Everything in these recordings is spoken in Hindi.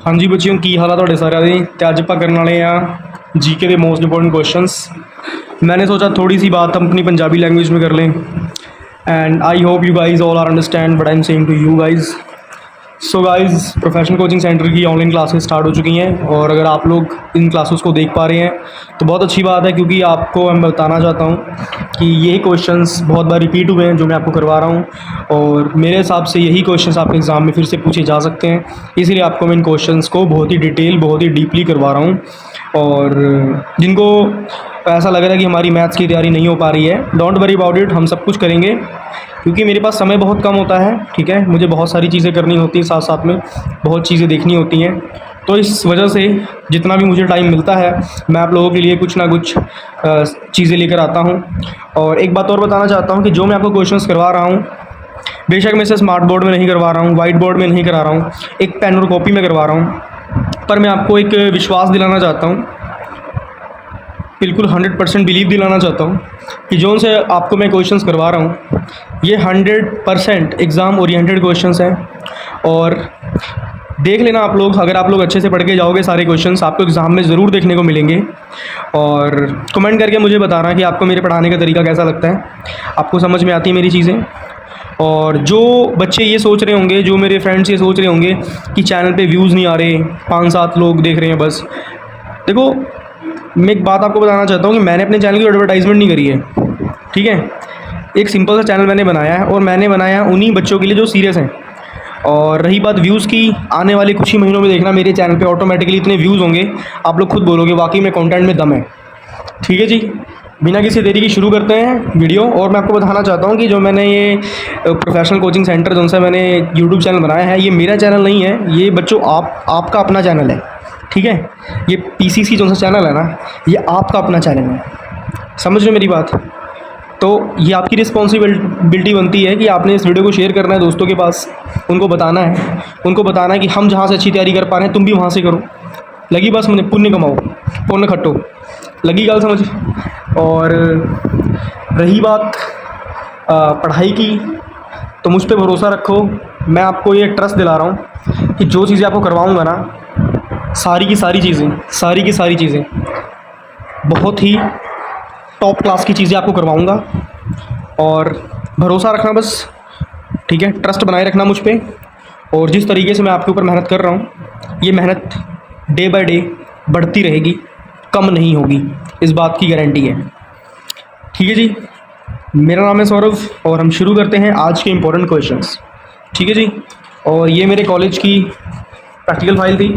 हाँ जी बच्चियों, की हाल है ਤੁਹਾਡੇ ਸਾਰਿਆਂ ਦੇ। ਤੇ ਅੱਜ ਆਪਾਂ ਕਰਨ ਵਾਲੇ ਆ जीके के मोस्ट इंपॉर्टेंट क्वेश्चंस। मैंने सोचा थोड़ी सी बात हम अपनी पंजाबी लैंग्वेज में कर लें and I hope you guys all are understand but I am saying to you guys. So guys, professional coaching centre की ऑनलाइन क्लासेस स्टार्ट हो चुकी हैं और अगर आप लोग इन क्लासेस को देख पा रहे हैं तो बहुत अच्छी बात है, क्योंकि आपको मैं बताना चाहता हूँ कि यही क्वेश्चंस बहुत बार रिपीट हुए हैं जो मैं आपको करवा रहा हूँ और मेरे हिसाब से यही क्वेश्चंस आपके एग्ज़ाम में फिर से पूछे जा सकते हैं। इसीलिए आपको मैं इन क्वेश्चंस को बहुत ही डिटेल, बहुत ही डीपली करवा रहा हूँ। और जिनको ऐसा लग रहा है कि हमारी मैथ्स की तैयारी नहीं हो पा रही है, डोंट वरी अबाउट इट, हम सब कुछ करेंगे क्योंकि मेरे पास समय बहुत कम होता है। ठीक है, मुझे बहुत सारी चीज़ें करनी होती हैं, साथ साथ में बहुत चीज़ें देखनी होती हैं। तो इस वजह से जितना भी मुझे टाइम मिलता है मैं आप लोगों के लिए कुछ ना कुछ चीज़ें लेकर आता हूँ। और एक बात और बताना चाहता हूँ कि जो मैं आपको क्वेश्चंस करवा रहा हूँ, बेशक मैं इसे स्मार्ट बोर्ड में नहीं करवा रहा हूँ, वाइट बोर्ड में नहीं करा रहा हूँ, एक पेन और कॉपी में करवा रहा हूँ, पर मैं आपको एक विश्वास दिलाना चाहता हूँ, बिल्कुल 100% बिलीव दिलाना चाहता हूँ कि जो से आपको मैं क्वेश्चंस करवा रहा हूँ ये 100% एग्ज़ाम ओरिएंटेड क्वेश्चंस हैं। और देख लेना आप लोग, अगर आप लोग अच्छे से पढ़ के जाओगे सारे क्वेश्चंस आपको एग्ज़ाम में ज़रूर देखने को मिलेंगे। और कमेंट करके मुझे बताना कि आपको मेरे पढ़ाने का तरीका कैसा लगता है, आपको समझ में आती है मेरी चीज़ें। और जो बच्चे ये सोच रहे होंगे, जो मेरे फ्रेंड्स ये सोच रहे होंगे कि चैनल पे व्यूज़ नहीं आ रहे, 5-7 लोग देख रहे हैं बस, देखो मैं एक बात आपको बताना चाहता हूँ कि मैंने अपने चैनल की एडवर्टाइजमेंट नहीं करी है। ठीक है, एक सिंपल सा चैनल मैंने बनाया है और मैंने बनाया है उन्हीं बच्चों के लिए जो सीरियस हैं। और रही बात व्यूज़ की, आने वाले कुछ ही महीनों में देखना मेरे चैनल पे ऑटोमेटिकली इतने व्यूज़ होंगे, आप लोग खुद बोलोगे वाकई में कंटेंट में दम है। ठीक है जी, बिना किसी देरी की शुरू करते हैं वीडियो। और मैं आपको बताना चाहता हूँ कि जो मैंने ये प्रोफेशनल कोचिंग सेंटर जो सा मैंने यूट्यूब चैनल बनाया है, ये मेरा चैनल नहीं है, ये बच्चों आपका अपना चैनल है। ठीक है, ये पीसीसी जो सा चैनल है ना, ये आपका अपना चैनल है, समझ रहे मेरी बात। तो ये आपकी रिस्पॉन्सिबिलिटी बनती है कि आपने इस वीडियो को शेयर करना है दोस्तों के पास, उनको बताना है कि हम जहाँ से अच्छी तैयारी कर पा रहे हैं तुम भी वहाँ से करो। लगी बस मुझे पुण्य कमाओ, पुण्य खट्टो, लगी गल समझ। और रही बात पढ़ाई की, तो मुझ पर भरोसा रखो, मैं आपको ये ट्रस्ट दिला रहा हूँ कि जो चीज़ें आपको करवाऊँगा ना, सारी की सारी चीज़ें बहुत ही टॉप क्लास की चीज़ें आपको करवाऊँगा। और भरोसा रखना बस, ठीक है, ट्रस्ट बनाए रखना मुझ पे। और जिस तरीके से मैं आपके ऊपर मेहनत कर रहा हूँ, ये मेहनत डे बाय डे बढ़ती रहेगी, कम नहीं होगी, इस बात की गारंटी है। ठीक है जी, मेरा नाम है सौरभ और हम शुरू करते हैं आज के इम्पोर्टेंट क्वेश्चंस। ठीक है जी, और ये मेरे कॉलेज की प्रैक्टिकल फाइल थी,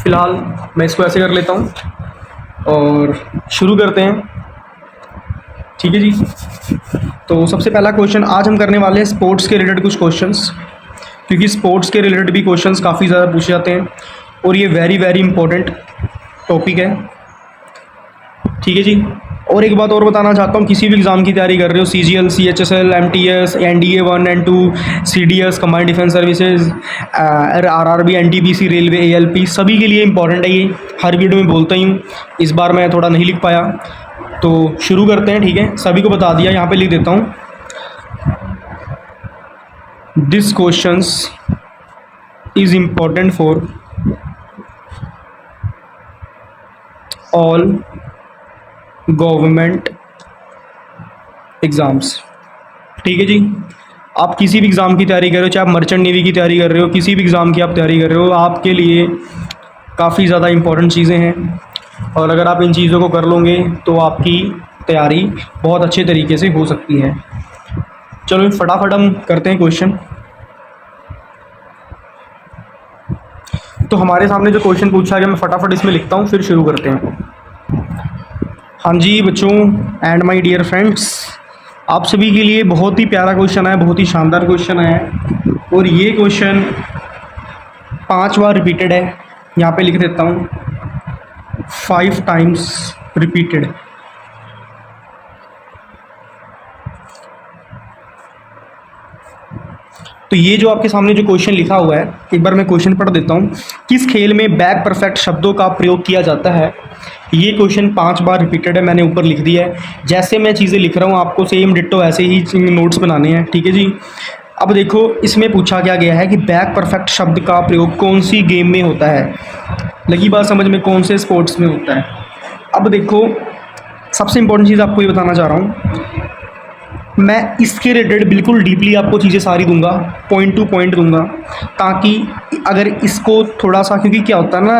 फ़िलहाल मैं इसको ऐसे कर लेता हूँ और शुरू करते हैं। ठीक है जी, तो सबसे पहला क्वेश्चन आज हम करने वाले हैं स्पोर्ट्स के रिलेटेड कुछ क्वेश्चंस, क्योंकि स्पोर्ट्स के रिलेटेड भी क्वेश्चंस काफ़ी ज़्यादा पूछे जाते हैं और ये वेरी वेरी इंपॉर्टेंट टॉपिक है। ठीक है जी, और एक बात और बताना चाहता हूँ, किसी भी एग्ज़ाम की तैयारी कर रहे हो, CGL, CHSL, MTS, NDA 1 and 2, CDS, combined defence services, RRB, NTPC, railway, ALP, सभी के लिए इम्पॉर्टेंट है ये, हर वीडियो में बोलता ही हूँ। इस बार मैं थोड़ा नहीं लिख पाया, तो शुरू करते हैं। ठीक है, सभी को बता दिया, यहाँ पे लिख देता हूँ, this questions is important for all government exams. ठीक है जी, आप किसी भी एग्ज़ाम की तैयारी कर रहे हो, चाहे आप मर्चेंट नेवी की तैयारी कर रहे हो, किसी भी एग्ज़ाम की आप तैयारी कर रहे हो, आपके लिए काफ़ी ज़्यादा इम्पोर्टेंट चीज़ें हैं। और अगर आप इन चीज़ों को कर लोगे तो आपकी तैयारी बहुत अच्छे तरीके से हो सकती है। चलो फटाफट हम करते हैं क्वेश्चन। तो हमारे सामने जो क्वेश्चन पूछा गया मैं फटाफट इसमें लिखता हूँ, फिर शुरू करते हैं। हाँ जी बच्चों एंड माय डियर फ्रेंड्स, आप सभी के लिए बहुत ही प्यारा क्वेश्चन है, बहुत ही शानदार क्वेश्चन है और ये क्वेश्चन 5 बार रिपीटेड है। यहाँ पे लिख देता हूँ 5 times रिपीटेड। तो ये जो आपके सामने जो क्वेश्चन लिखा हुआ है, एक बार मैं क्वेश्चन पढ़ देता हूँ। किस खेल में बैक परफेक्ट शब्दों का प्रयोग किया जाता है? ये क्वेश्चन 5 बार रिपीटेड है, मैंने ऊपर लिख दिया है। जैसे मैं चीज़ें लिख रहा हूँ आपको सेम डिट्टो ऐसे ही नोट्स बनाने हैं। ठीक है जी, अब देखो इसमें पूछा क्या गया है कि बैक परफेक्ट शब्द का प्रयोग कौन सी गेम में होता है। लगी बात समझ में, कौन से स्पोर्ट्स में होता है। अब देखो सबसे इंपॉर्टेंट चीज़ आपको ये बताना चाह रहा हूँ, मैं इसके रिलेटेड बिल्कुल डीपली आपको चीज़ें सारी दूंगा, पॉइंट टू पॉइंट दूंगा, ताकि अगर इसको थोड़ा सा, क्योंकि क्या होता है ना,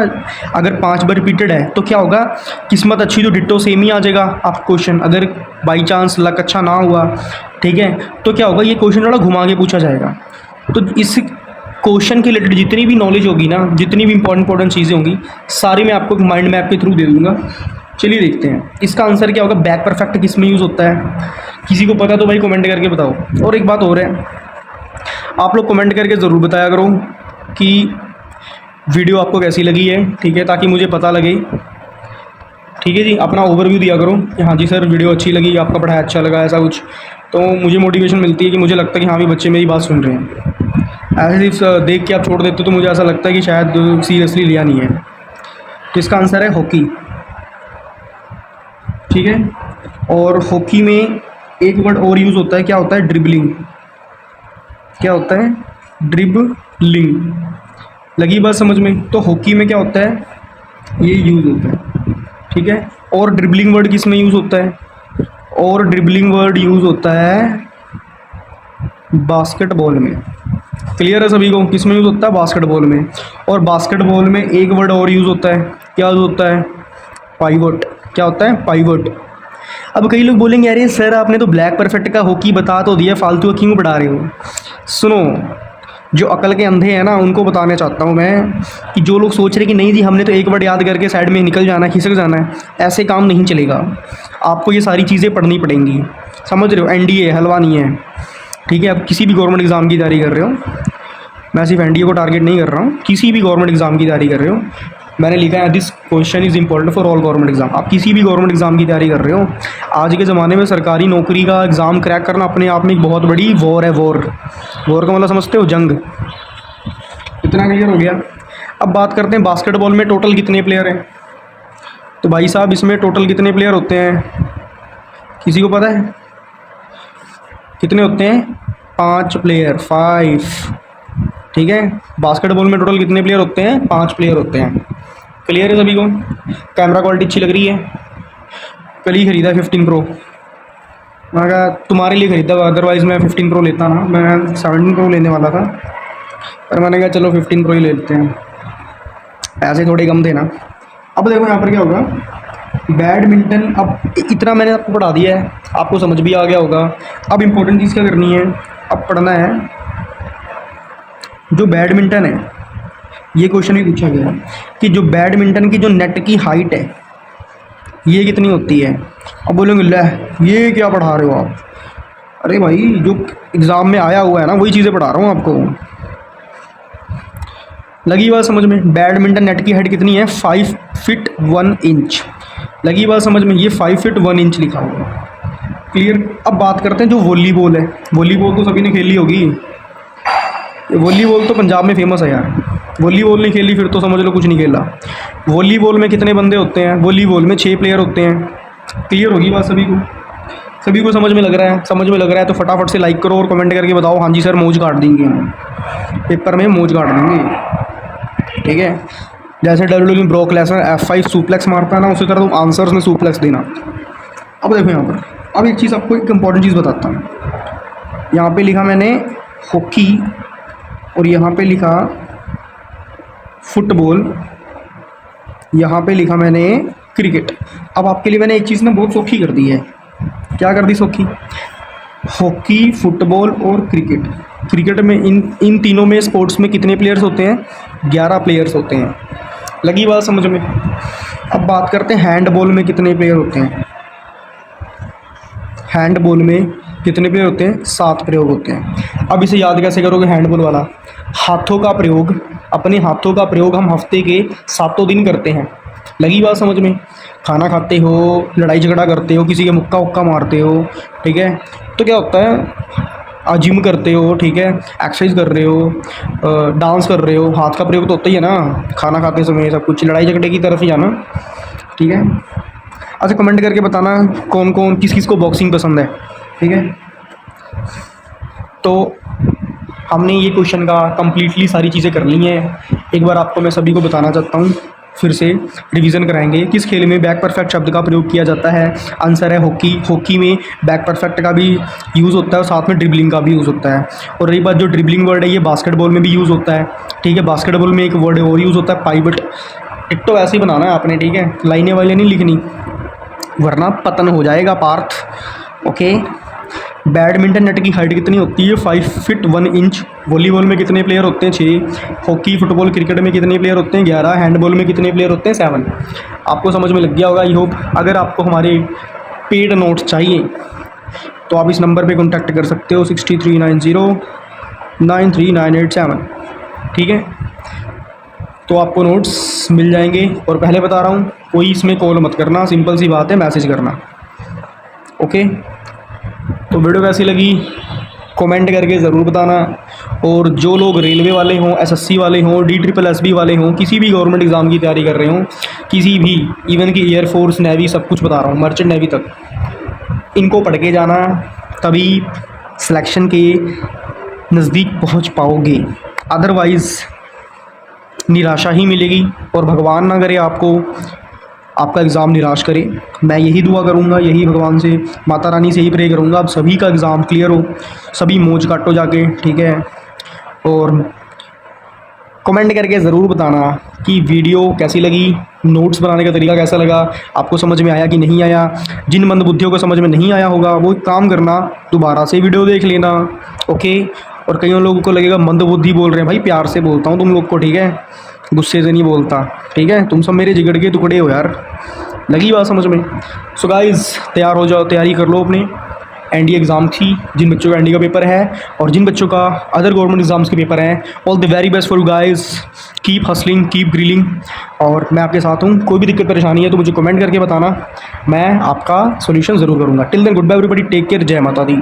अगर 5 बार रिपीटेड है तो क्या होगा, किस्मत अच्छी तो डिट्टो सेम ही आ जाएगा आप क्वेश्चन। अगर बाई चांस लक अच्छा ना हुआ, ठीक है, तो क्या होगा, ये क्वेश्चन थोड़ा घुमा के पूछा जाएगा। तो इस क्वेश्चन के रिलेटेड जितनी भी नॉलेज होगी ना, जितनी भी इंपॉर्टेंट चीज़ें होंगी, सारी मैं आपको माइंड मैप के थ्रू दे दूँगा। चलिए देखते हैं इसका आंसर क्या होगा। बैक परफेक्ट किस में यूज़ होता है, किसी को पता तो भाई कमेंट करके बताओ। और एक बात और है, आप लोग कमेंट करके ज़रूर बताया करो कि वीडियो आपको कैसी लगी है, ठीक है, ताकि मुझे पता लगे। ठीक है जी, अपना ओवरव्यू दिया करो कि हाँ जी सर वीडियो अच्छी लगी, आपका पढ़ाया अच्छा लगा, ऐसा कुछ, तो मुझे मोटिवेशन मिलती है कि मुझे लगता है कि हाँ भी बच्चे मेरी बात सुन रहे हैं। ऐसे सिर्फ देख के आप छोड़ देते हो तो मुझे ऐसा लगता है कि शायद सीरियसली लिया नहीं है। तो इसका आंसर है हॉकी, ठीक है। और हॉकी में एक वर्ड और यूज़ होता है, क्या होता है, ड्रिबलिंग। क्या होता है, ड्रिबलिंग। लगी बात समझ में। तो हॉकी में क्या होता है, ये यूज़ होता है, ठीक है। और ड्रिबलिंग वर्ड किस में यूज़ होता है, और ड्रिबलिंग वर्ड यूज़ होता है बास्केटबॉल में। क्लियर है सभी को, किस में यूज़ होता है, बास्केटबॉल में। और बास्केटबॉल में एक वर्ड और यूज़ होता है, क्या यूज़ होता है, पाइवट। क्या होता है, पाइवट। अब कई लोग बोलेंगे अरे सर आपने तो ब्लैक परफेक्ट का हॉकी बता तो दिया, फालतू का क्यों पढ़ा रहे हो। सुनो, जो अकल के अंधे हैं ना, उनको बताना चाहता हूँ मैं कि जो लोग सोच रहे कि नहीं जी हमने तो एक वर्ड याद करके साइड में निकल जाना है, खिसक जाना है, ऐसे काम नहीं चलेगा। आपको ये सारी चीज़ें पढ़नी पड़ेंगी, समझ रहे हो। एनडीए हलवा नहीं है, ठीक है। आप किसी भी गवर्नमेंट एग्ज़ाम की तैयारी कर रहे हो, मैं सिर्फ एनडीए को टारगेट नहीं कर रहा हूँ, किसी भी गवर्नमेंट एग्ज़ाम की तैयारी कर रहे हो, मैंने लिखा है this question is important for all government exam. आप किसी भी गवर्नमेंट एग्जाम की तैयारी कर रहे हो, आज के ज़माने में सरकारी नौकरी का एग्ज़ाम क्रैक करना अपने आप में एक बहुत बड़ी वॉर है। वॉर का मतलब समझते हो, जंग। इतना क्लियर हो गया। अब बात करते हैं बास्केटबॉल में टोटल कितने प्लेयर हैं। तो भाई साहब इसमें टोटल कितने प्लेयर होते हैं, किसी को पता है कितने होते हैं, 5 प्लेयर, 5, ठीक है। बास्केटबॉल में टोटल कितने प्लेयर होते हैं, 5 प्लेयर होते हैं। क्लियर है सभी को। कैमरा क्वालिटी अच्छी लग रही है। कल ही ख़रीदा 15 प्रो, मैं कहा तुम्हारे लिए ख़रीदा, अदरवाइज़ मैं 15 प्रो लेता ना, मैं 17 प्रो लेने वाला था, पर मैंने कहा चलो 15 प्रो ही ले लेते हैं, ऐसे थोड़े कम थे ना। अब देखो यहाँ पर क्या होगा, बैडमिंटन। अब इतना मैंने आपको पढ़ा दिया है, आपको समझ भी आ गया होगा। अब इम्पोर्टेंट चीज़ क्या करनी है, अब पढ़ना है जो बैडमिंटन है। ये क्वेश्चन भी पूछा गया कि जो बैडमिंटन की जो नेट की हाइट है ये कितनी होती है। अब बोलेंगे ले ये क्या पढ़ा रहे हो आप। अरे भाई जो एग्ज़ाम में आया हुआ है ना वही चीज़ें पढ़ा रहा हूँ आपको। लगी बात समझ में। बैडमिंटन नेट की हाइट कितनी है, 5 फीट 1 इंच। लगी बात समझ में, ये 5 फीट 1 इंच लिखा हुआ है। क्लियर। अब बात करते हैं जो वॉलीबॉल है। वॉलीबॉल तो सभी ने खेली होगी, वॉलीबॉल तो पंजाब में फेमस है यार। वॉलीबॉल नहीं खेली फिर तो समझ लो कुछ नहीं खेला। वॉलीबॉल में कितने बंदे होते हैं, वॉलीबॉल में 6 प्लेयर होते हैं। क्लियर होगी बात सभी को, सभी को समझ में लग रहा है। समझ में लग रहा है तो फटाफट से लाइक करो और कमेंट करके बताओ हाँ जी सर मौज काट देंगे, हम पेपर में मौज काट देंगे, ठीक है। जैसे WWE Brock Lesnar F5 suplex मारता है ना, उसी तरह तुम आंसर्स में सुप्लेक्स देना। अब देखो यहाँ पर, अब एक चीज़ आपको एक इंपॉर्टेंट चीज़ बताता हूँ। यहाँ पे लिखा मैंने हॉकी और यहाँ पे लिखा फुटबॉल, यहाँ पे लिखा मैंने क्रिकेट। अब आपके लिए मैंने एक चीज़ ना बहुत सौखी कर दी है। क्या कर दी सौखी, हॉकी, फुटबॉल और क्रिकेट। क्रिकेट में इन तीनों में स्पोर्ट्स में कितने प्लेयर्स होते हैं, 11 प्लेयर्स होते हैं। लगी बात समझ में। अब बात करते हैं हैंडबॉल में कितने प्लेयर होते हैं। हैंडबॉल में कितने प्लेयर होते हैं, 7 प्रयोग होते हैं। अब इसे याद कैसे करोगे, हैंडबॉल वाला, हाथों का प्रयोग, अपने हाथों का प्रयोग हम हफ्ते के 7 दिन करते हैं। लगी बात समझ में। खाना खाते हो, लड़ाई झगड़ा करते हो, किसी के मुक्का उक्का मारते हो, ठीक है, तो क्या होता है, जिम करते हो, ठीक है, एक्सरसाइज कर रहे हो, डांस कर रहे हो, हाथ का प्रयोग तो होता ही है ना खाना खाते समय। सब कुछ लड़ाई झगड़े की तरफ ही जाना, ठीक है। अच्छा कमेंट करके बताना कौन कौन किस किस को बॉक्सिंग पसंद है, ठीक है। तो हमने ये क्वेश्चन का कम्प्लीटली सारी चीज़ें कर ली हैं। एक बार आपको मैं सभी को बताना चाहता हूँ, फिर से रिवीजन कराएंगे। किस खेल में बैक परफेक्ट शब्द का प्रयोग किया जाता है? आंसर है हॉकी। हॉकी में बैक परफेक्ट का भी यूज़ होता है और साथ में ड्रिबलिंग का भी यूज़ होता है। और रही बात जो ड्रिबलिंग वर्ड है, ये बास्केटबॉल में भी यूज़ होता है, ठीक है। बास्केटबॉल में एक वर्ड और यूज़ होता है पाइवट। टिकटो ऐसे ही बनाना है आपने, ठीक है, लाइनें वाइनें नहीं लिखनी वरना पतन हो जाएगा पार्थ। ओके। बैडमिंटन नेट की हाइट कितनी होती है? 5 फीट 1 इंच। वॉलीबॉल में कितने प्लेयर होते हैं? 6। हॉकी, फुटबॉल, क्रिकेट में कितने प्लेयर होते हैं? 11। हैंडबॉल में कितने प्लेयर होते हैं? 7। आपको समझ में लग गया होगा आई होप। अगर आपको हमारे पेड नोट्स चाहिए तो आप इस नंबर पे कॉन्टैक्ट कर सकते हो 6390939887, ठीक है। तो आपको नोट्स मिल जाएंगे। और पहले बता रहा हूँ, कोई इसमें कॉल मत करना, सिंपल सी बात है, मैसेज करना। ओके। तो वीडियो कैसी लगी कमेंट करके ज़रूर बताना। और जो लोग रेलवे वाले हों, एसएससी वाले हों, DSSB वाले हों, किसी भी गवर्नमेंट एग्ज़ाम की तैयारी कर रहे हों, किसी भी, इवन कि एयरफोर्स, नेवी, सब कुछ बता रहा हूँ, मर्चेंट नेवी तक, इनको पढ़ के जाना, तभी सिलेक्शन के नज़दीक पहुँच पाओगे। अदरवाइज़ निराशा ही मिलेगी। और भगवान ना करे आपका एग्ज़ाम निराश करे। मैं यही दुआ करूँगा, यही भगवान से, माता रानी से ही प्रे करूँगा आप सभी का एग्ज़ाम क्लियर हो, सभी मौज काटो जाके, ठीक है। और कमेंट करके ज़रूर बताना कि वीडियो कैसी लगी, नोट्स बनाने का तरीका कैसा लगा, आपको समझ में आया कि नहीं आया। जिन मंदबुद्धियों को समझ में नहीं आया होगा वो एक काम करना, दोबारा से वीडियो देख लेना। ओके। और कईयों लोगों को लगेगा मंदबुद्धि बोल रहे हैं, भाई प्यार से बोलता हूँ तुम लोग को, ठीक है, गुस्से से नहीं बोलता, ठीक है। तुम सब मेरे जिगड़ के टुकड़े हो यार, लगी बात समझ में। सो गाइज़ तैयार हो जाओ, तैयारी कर लो अपने। एनडीए एग्ज़ाम थी, जिन बच्चों का एनडीए का पेपर है और जिन बच्चों का अदर गवर्नमेंट एग्ज़ाम्स के पेपर हैं, all the very best for you guys. Keep hustling, keep grilling. और मैं आपके साथ हूँ, कोई भी दिक्कत परेशानी है तो मुझे कमेंट करके बताना, मैं आपका सोल्यूशन ज़रूर करूँगा। Till then good bye everybody, take care, जय माता दी।